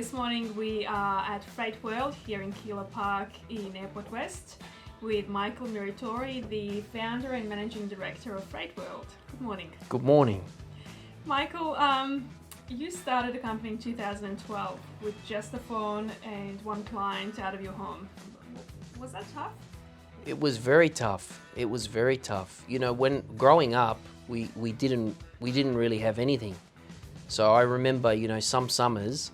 this morning we are at FreightWorld here in Keilor Park in Airport West with Michael Muratori, the founder and managing director of FreightWorld. Good morning. Good morning. Michael, you started a company in 2012 with just a phone and one client out of your home. Was that tough? It was very tough. It was very tough. You know, when growing up, we didn't really have anything. So I remember, you know, some summers,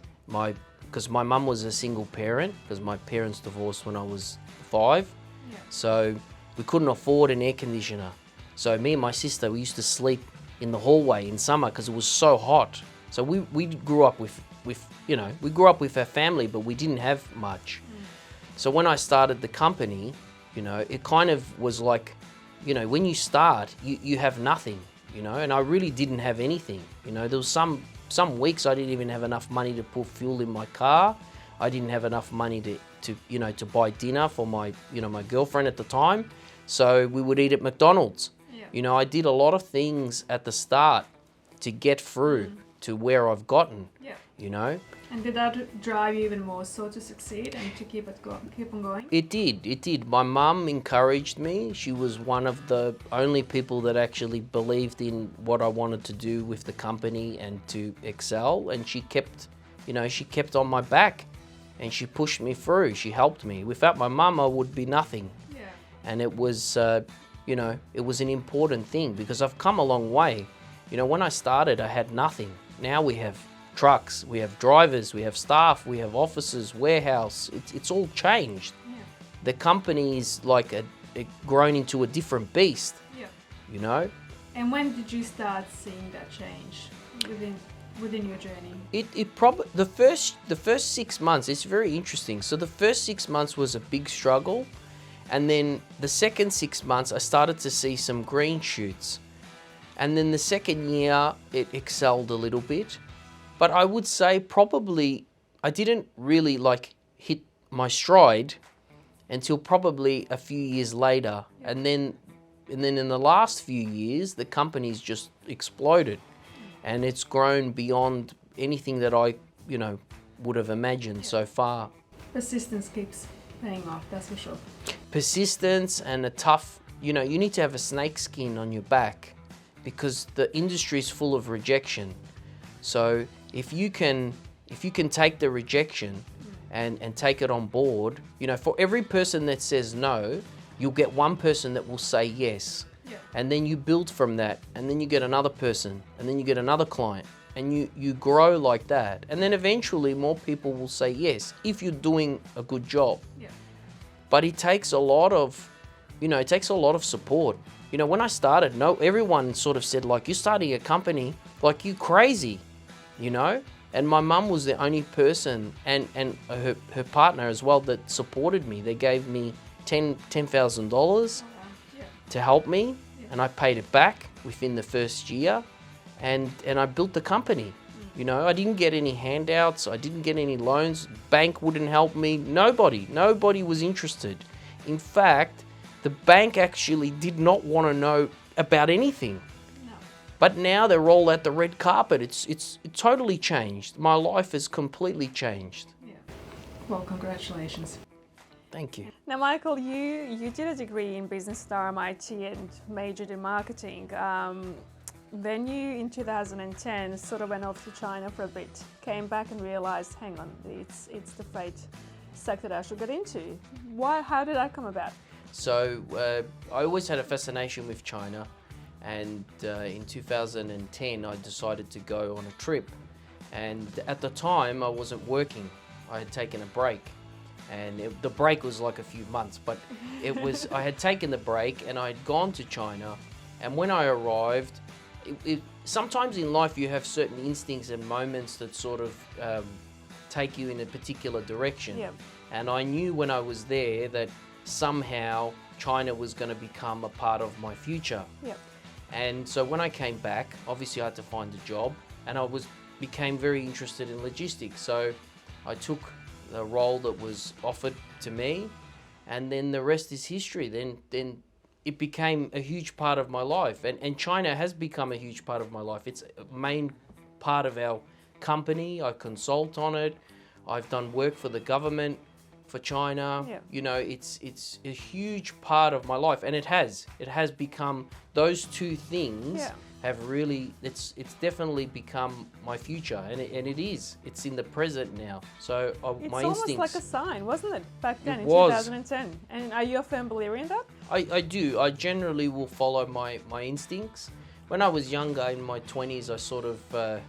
because my mum was a single parent, because my parents divorced when I was 5. Yeah. So we couldn't afford an air conditioner. So me and my sister, we used to sleep in the hallway in summer because it was so hot. So we grew up with we grew up with our family, but we didn't have much. So when I started the company, you know, it kind of was like, you know, when you start, you have nothing, you know, and I really didn't have anything. You know, there was some weeks I didn't even have enough money to put fuel in my car. I didn't have enough money to buy dinner for my girlfriend at the time. So we would eat at McDonald's. Yeah. You know, I did a lot of things at the start to get through to where I've gotten, Yeah. you know. And did that drive you even more so to succeed and to keep on going? It did. My mum encouraged me. She was one of the only people that actually believed in what I wanted to do with the company and to excel. And she kept on my back and she pushed me through. She helped me. Without my mum, I would be nothing. Yeah. And it was, it was an important thing because I've come a long way. You know, when I started, I had nothing. Now we have trucks, we have drivers, we have staff, we have offices, warehouse. It's all changed. Yeah. The company is like grown into a different beast. Yeah. You know. And when did you start seeing that change within your journey? It probably the first 6 months. It's very interesting. So the first 6 months was a big struggle, and then the second 6 months I started to see some green shoots, and then the second year it excelled a little bit. But I would say probably I didn't really hit my stride until probably a few years later. And then in the last few years, the company's just exploded and it's grown beyond anything that I, would have imagined so far. Persistence keeps paying off, that's for sure. Persistence and a tough, you need to have a snake skin on your back because the industry is full of rejection. So if you can take the rejection and take it on board, for every person that says no, you'll get one person that will say yes. Yeah. And then you build from that, and then you get another person, and then you get another client, and you grow like that. And then eventually more people will say yes if you're doing a good job. Yeah. But it takes a lot of, support. When I started, everyone sort of said, you're starting a company, you crazy. And my mum was the only person and her partner as well that supported me. They gave me $10,000 to help me, and I paid it back within the first year, and I built the company. I didn't get any handouts, I didn't get any loans, bank wouldn't help me, nobody was interested. In fact, the bank actually did not want to know about anything. But now they're all at the red carpet. It's totally changed. My life has completely changed. Yeah. Well, congratulations. Thank you. Now, Michael, you did a degree in business at RMIT and majored in marketing. Then you, in 2010, sort of went off to China for a bit, came back and realized, hang on, it's the freight sector that I should get into. How did that come about? So I always had a fascination with China. And in 2010, I decided to go on a trip. And at the time, I wasn't working. I had taken a break. And the break was like a few months, but I had taken the break and I had gone to China. And when I arrived, sometimes in life you have certain instincts and moments that sort of take you in a particular direction. Yeah. And I knew when I was there that somehow China was going to become a part of my future. Yep. And so when I came back, obviously I had to find a job, and I became very interested in logistics. So I took the role that was offered to me, and then the rest is history. Then it became a huge part of my life, and China has become a huge part of my life. It's a main part of our company. I consult on it. I've done work for the government, for China. Yeah. You know, it's a huge part of my life, and it has become those two things. Yeah. Have really, it's definitely become my future, and it's in the present now. So It's my almost instincts. like a sign, wasn't it, back then It in was. 2010? And are you a firm believer in that? I do. I generally will follow my instincts. When I was younger, in my 20s, I sort of,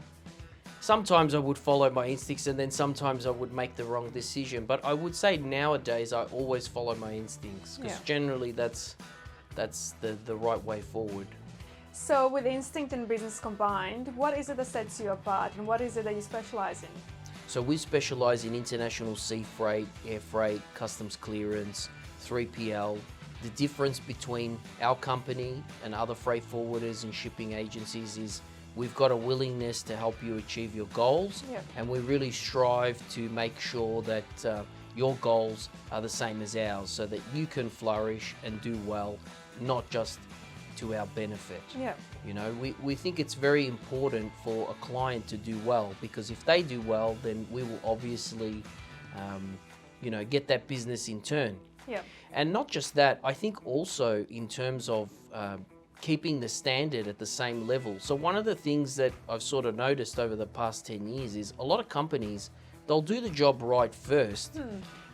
sometimes I would follow my instincts, and then sometimes I would make the wrong decision. But I would say nowadays, I always follow my instincts, because Yeah. generally that's the right way forward. So with instinct and business combined, what is it that sets you apart, and what is it that you specialize in? So we specialize in international sea freight, air freight, customs clearance, 3PL. The difference between our company and other freight forwarders and shipping agencies is we've got a willingness to help you achieve your goals, Yeah. and we really strive to make sure that your goals are the same as ours, so that you can flourish and do well, not just to our benefit. Yeah. You know, we think it's very important for a client to do well, because if they do well, then we will obviously, you know, get that business in turn. Yeah. And not just that, I think also in terms of keeping the standard at the same level. So one of the things that I've sort of noticed over the past 10 years is a lot of companies, they'll do the job right first,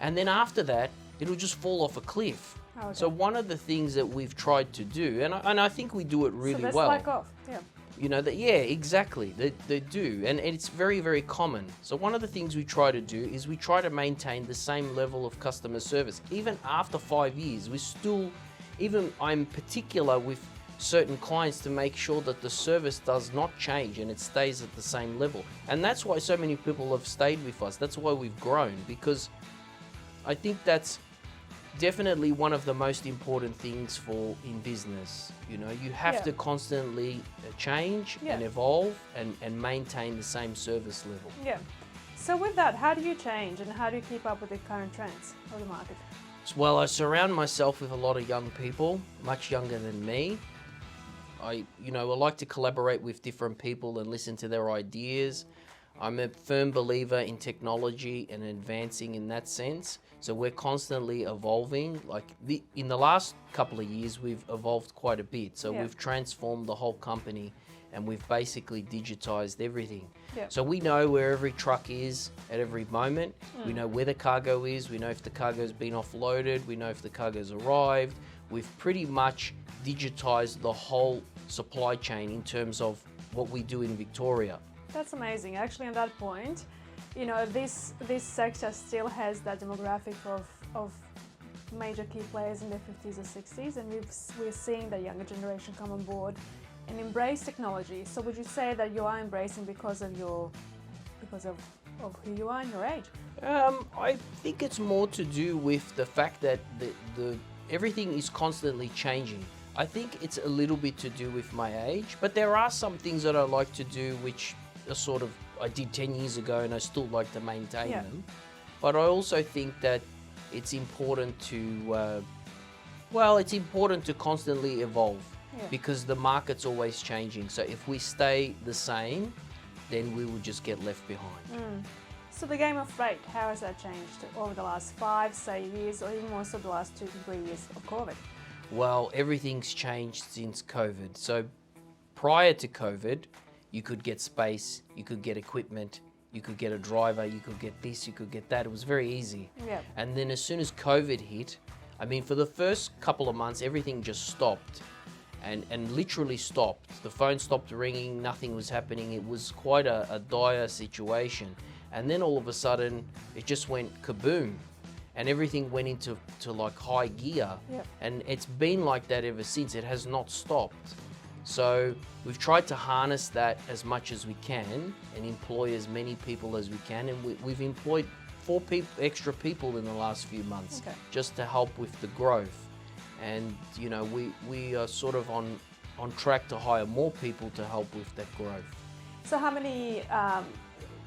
and then after that, it'll just fall off a cliff. Okay. So one of the things that we've tried to do, and I think we do it really so that's well. like off. Yeah. You know, that, yeah, exactly, they do, and it's very, very common. So one of the things we try to do is we try to maintain the same level of customer service. Even after 5 years, we still, even I'm particular with certain clients to make sure that the service does not change and it stays at the same level. And that's why so many people have stayed with us. That's why we've grown, because I think that's definitely one of the most important things for in business. You know, you have Yeah. to constantly change Yeah. and evolve and maintain the same service level. Yeah. So with that, how do you change and how do you keep up with the current trends of the market? Well, I surround myself with a lot of young people, much younger than me. I like to collaborate with different people and listen to their ideas. I'm a firm believer in technology and advancing in that sense. So we're constantly evolving. Like in the last couple of years, we've evolved quite a bit. So Yeah. we've transformed the whole company, and we've basically digitized everything. Yeah. So we know where every truck is at every moment. We know where the cargo is. We know if the cargo's been offloaded. We know if the cargo's arrived. We've pretty much digitized the whole supply chain in terms of what we do in Victoria. That's amazing. Actually, on that point, you know, this sector still has that demographic of major key players in their 50s or 60s, and we're seeing the younger generation come on board and embrace technology. So would you say that you are embracing because of who you are and your age? I think it's more to do with the fact that the everything is constantly changing. I think it's a little bit to do with my age, but there are some things that I like to do which are sort of I did 10 years ago, and I still like to maintain Yeah. them. But I also think that it's important to, it's important to constantly evolve, Yeah. because the market's always changing. So if we stay the same, then we will just get left behind. So the game of freight, how has that changed over the last 5, say, years, or even more so the last 2 to 3 years of COVID? Well, everything's changed since COVID. So prior to COVID, you could get space, you could get equipment, you could get a driver, you could get this, you could get that. It was very easy. Yeah. And then as soon as COVID hit, I mean, for the first couple of months, everything just stopped and literally stopped. The phone stopped ringing, nothing was happening. It was quite a dire situation. And then all of a sudden, it just went kaboom. And everything went into like high gear. Yeah. And it's been like that ever since. It has not stopped. So we've tried to harness that as much as we can and employ as many people as we can. And we've employed 4 extra people in the last few months, Okay. just to help with the growth. And, you know, we are sort of on track to hire more people to help with that growth. So how many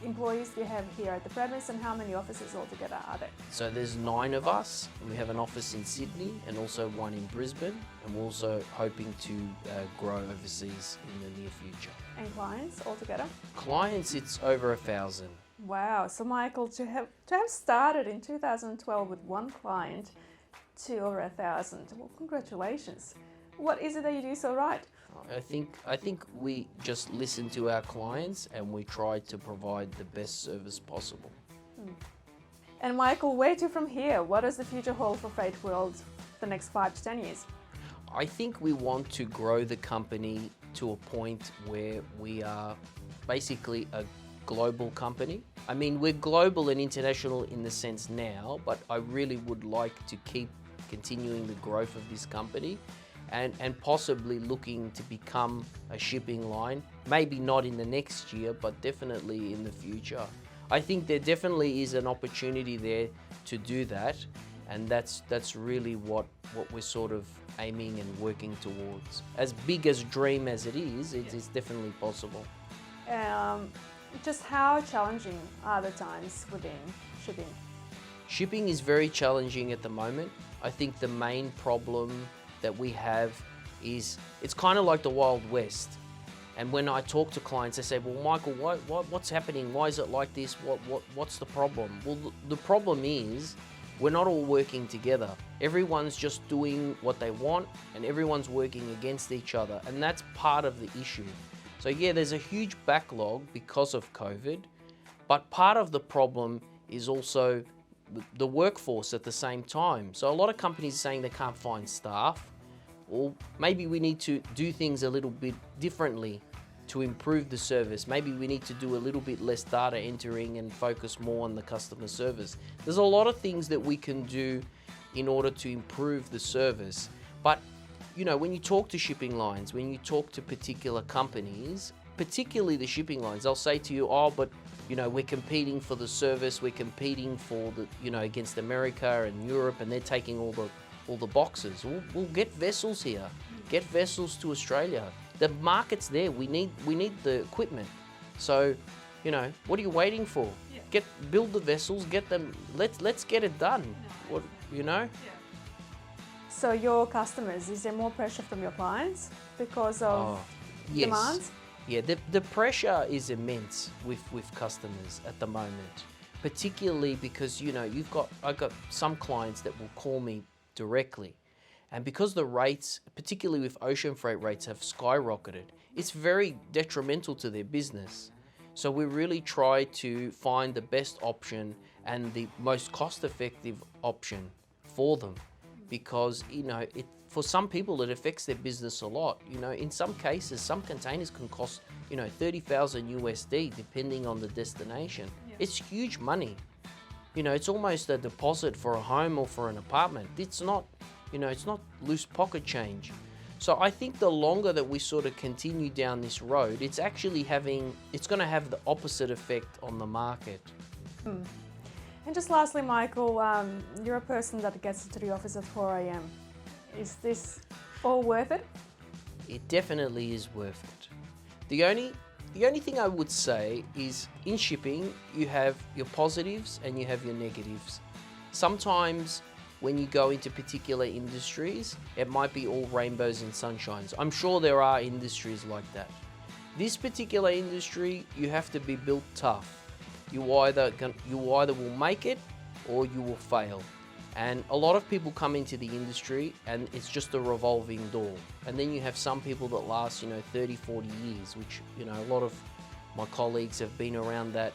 employees do you have here at the premise, and how many offices altogether are there? So there's 9 of us. We have an office in Sydney and also one in Brisbane, and we're also hoping to grow overseas in the near future. And clients altogether? Clients, it's over 1,000. Wow. So Michael, to have started in 2012 with one client to over 1,000, well, congratulations. What is it that you do so right? I think we just listen to our clients and we try to provide the best service possible. And Michael, where to from here? What does the future hold for FreightWorld the next 5 to 10 years? I think we want to grow the company to a point where we are basically a global company. I mean, we're global and international in the sense now, but I really would like to keep continuing the growth of this company and possibly looking to become a shipping line. Maybe not in the next year, but definitely in the future. I think there definitely is an opportunity there to do that, and that's really what we're sort of aiming and working towards. As big as dream as it is, it's definitely possible. Just how challenging are the times within shipping? Shipping is very challenging at the moment. I think the main problem that we have is it's kind of like the Wild West. And when I talk to clients, they say, well, Michael, what's happening? Why is it like this? What's the problem? Well, the problem is we're not all working together. Everyone's just doing what they want and everyone's working against each other. And that's part of the issue. So yeah, there's a huge backlog because of COVID, but part of the problem is also the workforce at the same time. So a lot of companies are saying they can't find staff, or maybe we need to do things a little bit differently to improve the service. Maybe we need to do a little bit less data entering and focus more on the customer service. There's a lot of things that we can do in order to improve the service. But you know, when you talk to shipping lines, when you talk to particular companies, particularly the shipping lines, they'll say to you, oh, but you know, we're competing for the service, we're competing for the, you know, against America and Europe, and they're taking all the boxes. We'll get vessels here, get vessels to Australia. The market's there. We need the equipment. So, you know, what are you waiting for? Yeah. Build the vessels, get them. Let's get it done. What, you know? Yeah. So your customers, is there more pressure from your clients because of demands? Yeah, the pressure is immense with customers at the moment, particularly because, you know, I've got some clients that will call me directly, and because the rates, particularly with ocean freight rates, have skyrocketed, it's very detrimental to their business. So we really try to find the best option and the most cost-effective option for them, because, you know, for some people it affects their business a lot. You know, in some cases, some containers can cost, you know, 30,000 USD depending on the destination. Yeah. It's huge money. You know, it's almost a deposit for a home or for an apartment. It's not, you know, it's not loose pocket change. So I think the longer that we sort of continue down this road, it's going to have the opposite effect on the market. And just lastly, Michael, you're a person that gets into the office at 4 a.m. Is this all worth it? It definitely is worth it. The only thing I would say is, in shipping, you have your positives and you have your negatives. Sometimes when you go into particular industries, it might be all rainbows and sunshines. I'm sure there are industries like that. This particular industry, you have to be built tough. You either will make it or you will fail. And a lot of people come into the industry and it's just a revolving door. And then you have some people that last, you know, 30, 40 years, which, you know, a lot of my colleagues have been around that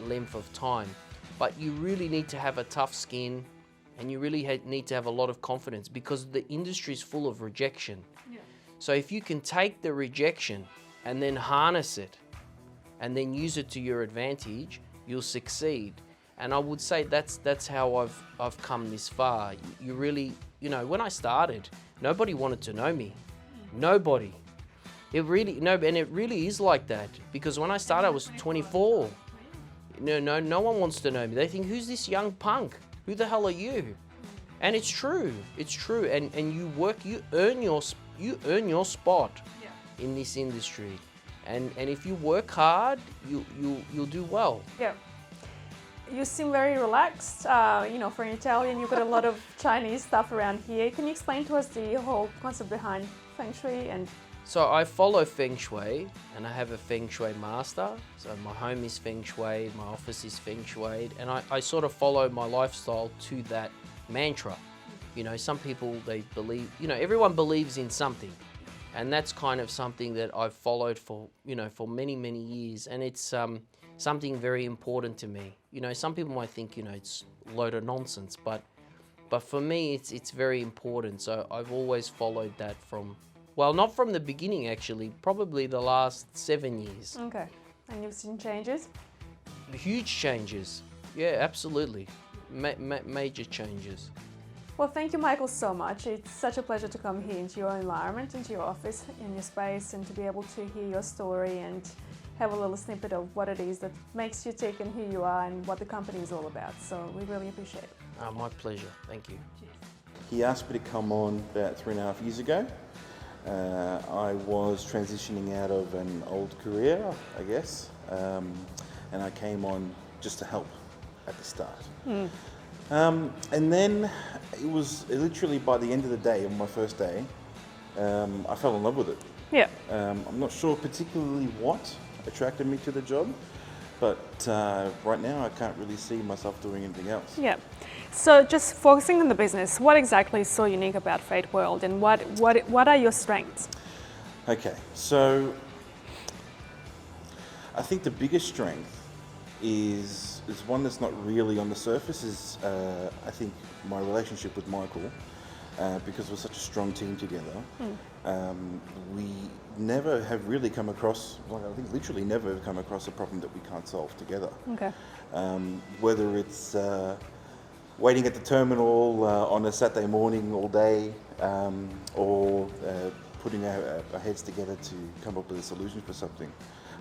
length of time. But you really need to have a tough skin, and you really need to have a lot of confidence, because the industry is full of rejection. Yeah. So if you can take the rejection and then harness it and then use it to your advantage, you'll succeed. And I would say that's how I've come this far. You really, you know, when I started, nobody wanted to know me. Nobody. It really is like that, because when I started, I was 24. No one wants to know me. They think, who's this young punk? Who the hell are you? And it's true. It's true. And you earn your spot in this industry. And if you work hard, you'll do well. Yeah. You seem very relaxed. You know, for an Italian, you've got a lot of Chinese stuff around here. Can you explain to us the whole concept behind Feng Shui and So I follow Feng Shui, and I have a Feng Shui master. So my home is Feng Shui, my office is Feng Shui, and I sort of follow my lifestyle to that mantra. You know, some people, they believe, you know, everyone believes in something. And that's kind of something that I've followed for, you know, for many, many years. And it's something very important to me. You know, some people might think, you know, it's a load of nonsense, but for me, it's very important. So I've always followed that from, well, not from the beginning, actually, probably the last 7 years. Okay. And you've seen changes? Huge changes. Yeah, absolutely. Major changes. Well, thank you, Michael, so much. It's such a pleasure to come here into your environment, into your office, in your space, and to be able to hear your story and have a little snippet of what it is that makes you tick and who you are and what the company is all about. So we really appreciate it. My pleasure. Thank you. He asked me to come on about 3.5 years ago. I was transitioning out of an old career, I guess, and I came on just to help at the start. And then it was literally by the end of the day, on my first day, I fell in love with it. Yeah. I'm not sure particularly what attracted me to the job, but right now I can't really see myself doing anything else. Yeah. So just focusing on the business, what exactly is so unique about FreightWorld, and what are your strengths? Okay, so I think the biggest strength is one that's not really on the surface, is I think my relationship with Michael, because we're such a strong team together. We never have really come across, like I think literally never have come across a problem that we can't solve together. Okay. Whether it's waiting at the terminal on a Saturday morning all day, or putting our heads together to come up with a solution for something.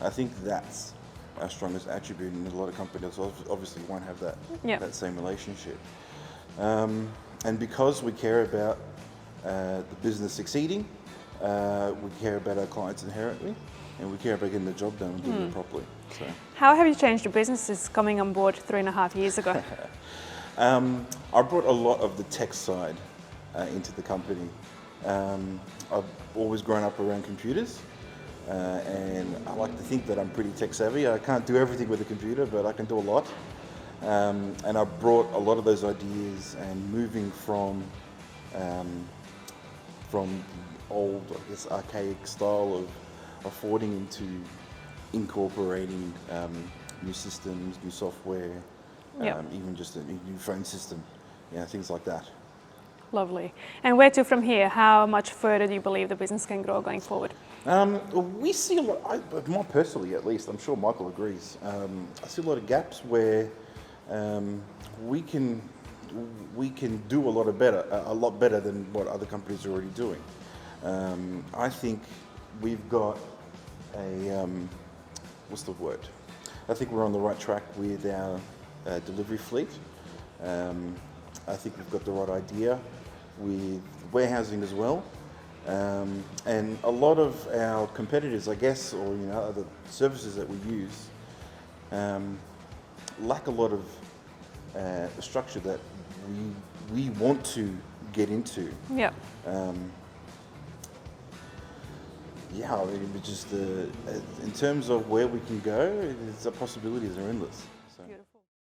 I think that's our strongest attribute, and a lot of companies obviously won't have that, that same relationship. And because we care about the business succeeding, we care about our clients inherently, and we care about getting the job done and doing it properly. So. How have you changed your business since coming on board 3.5 years ago? I brought a lot of the tech side into the company. I've always grown up around computers, and I like to think that I'm pretty tech savvy. I can't do everything with a computer, but I can do a lot. And I brought a lot of those ideas, and moving from old, I guess, archaic style of forwarding into incorporating new systems, new software, even just a new phone system, things like that. Lovely. And where to from here? How much further do you believe the business can grow going forward? We see a lot, more personally at least, I'm sure Michael agrees, I see a lot of gaps where we can do a lot better than what other companies are already doing. I think we've got a, what's the word? I think we're on the right track with our delivery fleet. I think we've got the right idea with warehousing as well. And a lot of our competitors, I guess, or other services that we use, lack a lot of structure that we want to get into. Yeah. I mean, just in terms of where we can go, the possibilities are endless. So. Beautiful.